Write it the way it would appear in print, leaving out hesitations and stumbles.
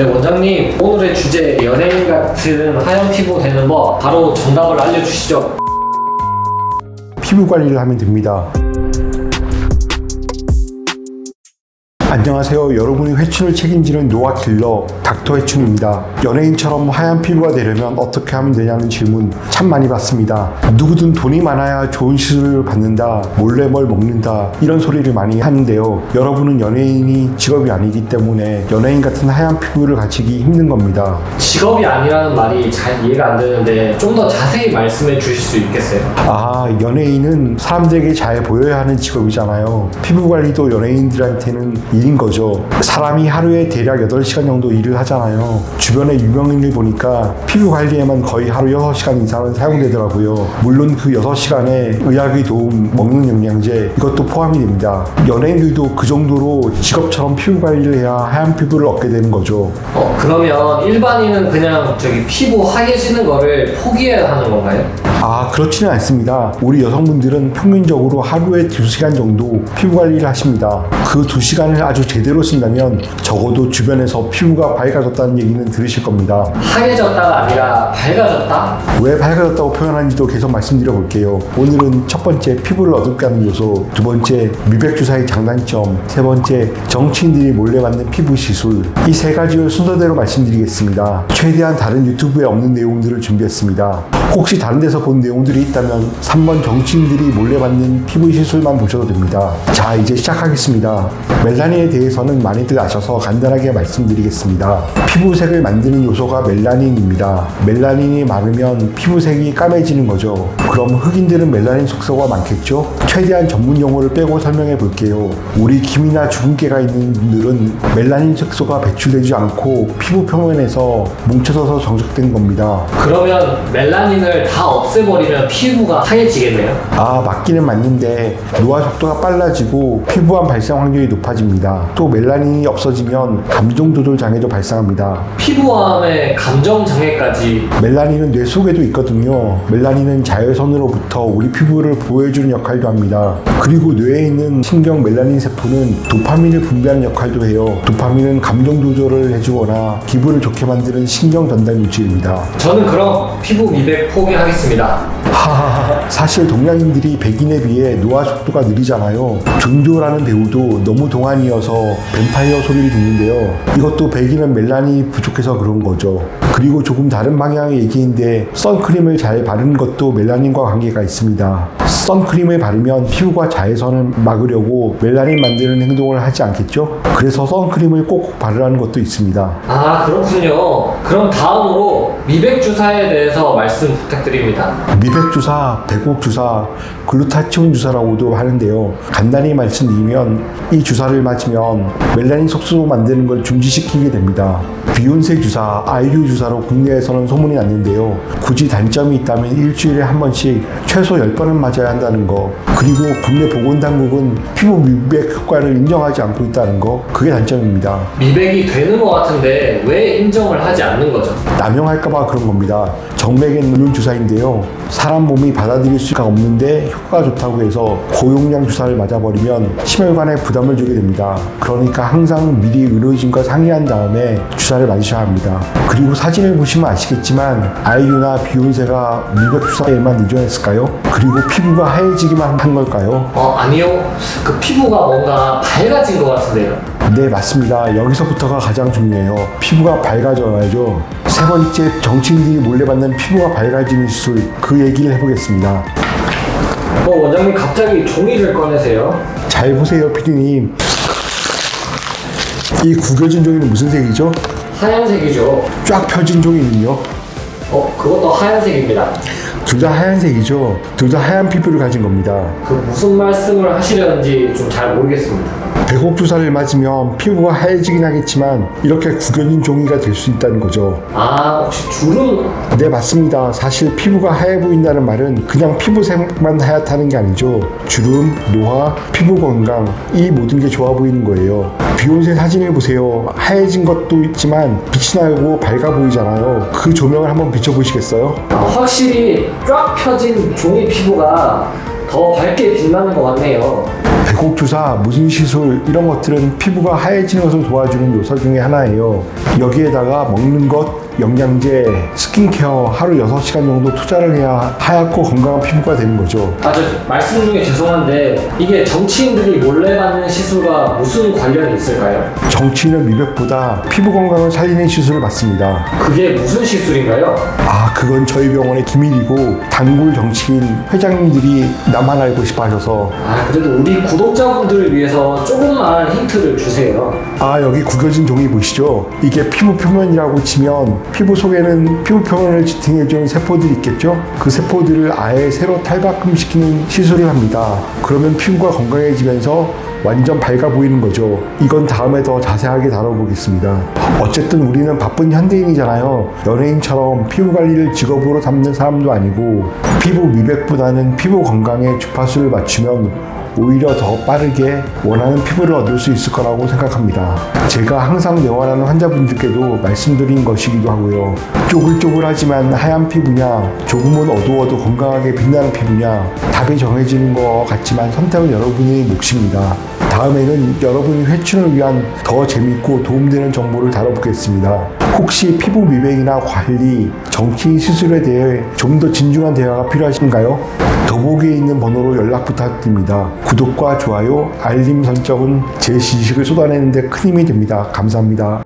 네, 원장님, 오늘의 주제 연예인 같은 하얀 피부 되는 법 바로 정답을 알려주시죠. 피부 관리를 하면 됩니다. 안녕하세요. 여러분의 회춘을 책임지는 노화 킬러 닥터 회춘입니다. 연예인처럼 하얀 피부가 되려면 어떻게 하면 되냐는 질문 참 많이 받습니다. 누구든 돈이 많아야 좋은 시술을 받는다, 몰래 뭘 먹는다, 이런 소리를 많이 하는데요. 여러분은 연예인이 직업이 아니기 때문에 연예인 같은 하얀 피부를 가지기 힘든 겁니다. 직업이 아니라는 말이 잘 이해가 안 되는데 좀 더 자세히 말씀해 주실 수 있겠어요? 연예인은 사람들에게 잘 보여야 하는 직업이잖아요. 피부 관리도 연예인들한테는 일인 거죠. 사람이 하루에 대략 8시간 정도 일을 하잖아요. 주변의 유명인을 보니까 피부 관리에만 거의 하루 6시간 이상은 사용되더라고요. 물론 그 6시간에 의학의 도움, 먹는 영양제 이것도 포함이 됩니다. 연예인들도 그 정도로 직업처럼 피부 관리를 해야 하얀 피부를 얻게 되는 거죠. 그러면 일반인은 그냥 피부 하얘지는 거를 포기해야 하는 건가요? 그렇지는 않습니다. 우리 여성분들은 평균적으로 하루에 2시간 정도 피부 관리를 하십니다. 그 2시간을 아주 제대로 쓴다면 적어도 주변에서 피부가 밝아졌다는 얘기는 들으실 겁니다. 하얘졌다가 아니라 밝아졌다? 왜 밝아졌다고 표현하는지도 계속 말씀드려 볼게요. 오늘은 첫 번째 피부를 어둡게 하는 요소, 두 번째 미백 주사의 장단점, 세 번째 정치인들이 몰래 받는 피부 시술, 이 세 가지를 순서대로 말씀드리겠습니다. 최대한 다른 유튜브에 없는 내용들을 준비했습니다. 혹시 다른 데서 본 내용들이 있다면 3번 정치인들이 몰래 받는 피부 시술만 보셔도 됩니다. 자, 이제 시작하겠습니다. 멜라닌에 대해서는 많이들 아셔서 간단하게 말씀드리겠습니다. 피부색을 만드는 요소가 멜라닌입니다. 멜라닌이 많으면 피부색이 까매지는 거죠. 그럼 흑인들은 멜라닌 색소가 많겠죠? 최대한 전문 용어를 빼고 설명해 볼게요. 우리 기미나 주근깨가 있는 분들은 멜라닌 색소가 배출되지 않고 피부 표면에서 뭉쳐져서 정적된 겁니다. 그러면 멜라닌을 다 없애버리면 피부가 하얘지겠네요? 맞기는 맞는데 노화 속도가 빨라지고 피부암 발생 확률이 높아집니다. 또 멜라닌이 없어지면 감정 조절 장애도 발생합니다. 피부암의 감정 장애까지? 멜라닌은 뇌 속에도 있거든요. 멜라닌은 자외선으로부터 우리 피부를 보호해주는 역할도 합니다. 그리고 뇌에 있는 신경 멜라닌 세포는 도파민을 분비하는 역할도 해요. 도파민은 감정 조절을 해주거나 기분을 좋게 만드는 신경 전달 물질입니다. 저는 그럼 피부 미백 포기하겠습니다. 사실 동양인들이 백인에 비해 노화 속도가 느리잖아요. 존조라는 배우도 너무 동안이어서 뱀파이어 소리를 듣는데요. 이것도 백인은 멜라닌이 부족해서 그런 거죠. 그리고 조금 다른 방향의 얘기인데 선크림을 잘 바르는 것도 멜라닌과 관계가 있습니다. 선크림을 바르면 피부가 자외선을 막으려고 멜라닌 만드는 행동을 하지 않겠죠? 그래서 선크림을 꼭 바르라는 것도 있습니다. 그렇군요. 그럼 다음으로 미백 주사에 대해서 말씀 부탁드립니다. 미백 주사, 백옥 주사, 글루타치온 주사라고도 하는데요. 간단히 말씀드리면 이 주사를 맞으면 멜라닌 색소 만드는 걸 중지시키게 됩니다. 비욘세 주사, 아이유 주사로 국내에서는 소문이 났는데요. 굳이 단점이 있다면 일주일에 한 번씩 최소 10번은 맞아야 한다는 거, 그리고 국내 보건당국은 피부 미백 효과를 인정하지 않고 있다는 거, 그게 단점입니다. 미백이 되는 것 같은데 왜 인정을 하지 않는 거죠? 남용할까봐 그런 겁니다. 정맥에 넣는 주사인데요. 사람 몸이 받아들일 수가 없는데 효과가 좋다고 해서 고용량 주사를 맞아버리면 심혈관에 부담을 주게 됩니다. 그러니까 항상 미리 의료진과 상의한 다음에 주사를 맞으셔야 합니다. 그리고 사진을 보시면 아시겠지만 아이유나 비욘세가 미백 주사에만 의존했을까요? 그리고 피부가 하얘지기만 한 걸까요? 아니요. 그 피부가 뭔가 밝아진 것 같은데요. 네, 맞습니다. 여기서부터가 가장 중요해요. 피부가 밝아져야죠. 세 번째, 정치인들이 몰래 받는 피부가 밝아지는 시술, 그 얘기를 해보겠습니다. 원장님 갑자기 종이를 꺼내세요. 잘 보세요, 피디님. 이 구겨진 종이는 무슨 색이죠? 하얀색이죠. 쫙 펴진 종이는요? 그것도 하얀색입니다. 둘 다 하얀색이죠. 둘 다 하얀 피부를 가진 겁니다. 무슨 말씀을 하시려는지 좀 잘 모르겠습니다. 백옥 주사를 맞으면 피부가 하얘지긴 하겠지만 이렇게 구겨진 종이가 될 수 있다는 거죠. 혹시 주름? 네, 맞습니다. 사실 피부가 하얘 보인다는 말은 그냥 피부색만 하얗다는 게 아니죠. 주름, 노화, 피부 건강, 이 모든 게 좋아 보이는 거예요. 비욘세 사진을 보세요. 하얘진 것도 있지만 빛이 나고 밝아 보이잖아요. 그 조명을 한번 비춰보시겠어요? 확실히 쫙 펴진 종이 피부가 더 밝게 빛나는 것 같네요. 배곡 주사, 무슨 시술 이런 것들은 피부가 하얘지는 것을 도와주는 요소 중에 하나예요. 여기에다가 먹는 것, 영양제, 스킨케어 하루 6시간 정도 투자를 해야 하얗고 건강한 피부가 되는 거죠. 저 말씀 중에 죄송한데 이게 정치인들이 몰래 받는 시술과 무슨 관련이 있을까요? 정치인은 미백보다 피부 건강을 살리는 시술을 받습니다. 그게 무슨 시술인가요? 그건 저희 병원의 기밀이고 단골 정치인 회장님들이 나만 알고 싶어 하셔서 그래도 우리 구독자분들을 위해서 조금만 힌트를 주세요. 여기 구겨진 종이 보이시죠? 이게 피부 표면이라고 치면 피부 속에는 피부 표면을 지탱해주는 세포들이 있겠죠? 그 세포들을 아예 새로 탈바꿈시키는 시술을 합니다. 그러면 피부가 건강해지면서 완전 밝아 보이는 거죠. 이건 다음에 더 자세하게 다뤄보겠습니다. 어쨌든 우리는 바쁜 현대인이잖아요. 연예인처럼 피부 관리를 직업으로 삼는 사람도 아니고 피부 미백보다는 피부 건강에 주파수를 맞추면 오히려 더 빠르게 원하는 피부를 얻을 수 있을 거라고 생각합니다. 제가 항상 내원하는 환자분들께도 말씀드린 것이기도 하고요. 쪼글쪼글하지만 하얀 피부냐, 조금은 어두워도 건강하게 빛나는 피부냐, 답이 정해지는 것 같지만 선택은 여러분의 몫입니다. 다음에는 여러분의 회춘을 위한 더 재밌고 도움되는 정보를 다뤄보겠습니다. 혹시 피부 미백이나 관리, 정치 시술에 대해 좀 더 진중한 대화가 필요하신가요? 더보기에 있는 번호로 연락 부탁드립니다. 구독과 좋아요, 알림 설정은 제 지식을 쏟아내는 데 큰 힘이 됩니다. 감사합니다.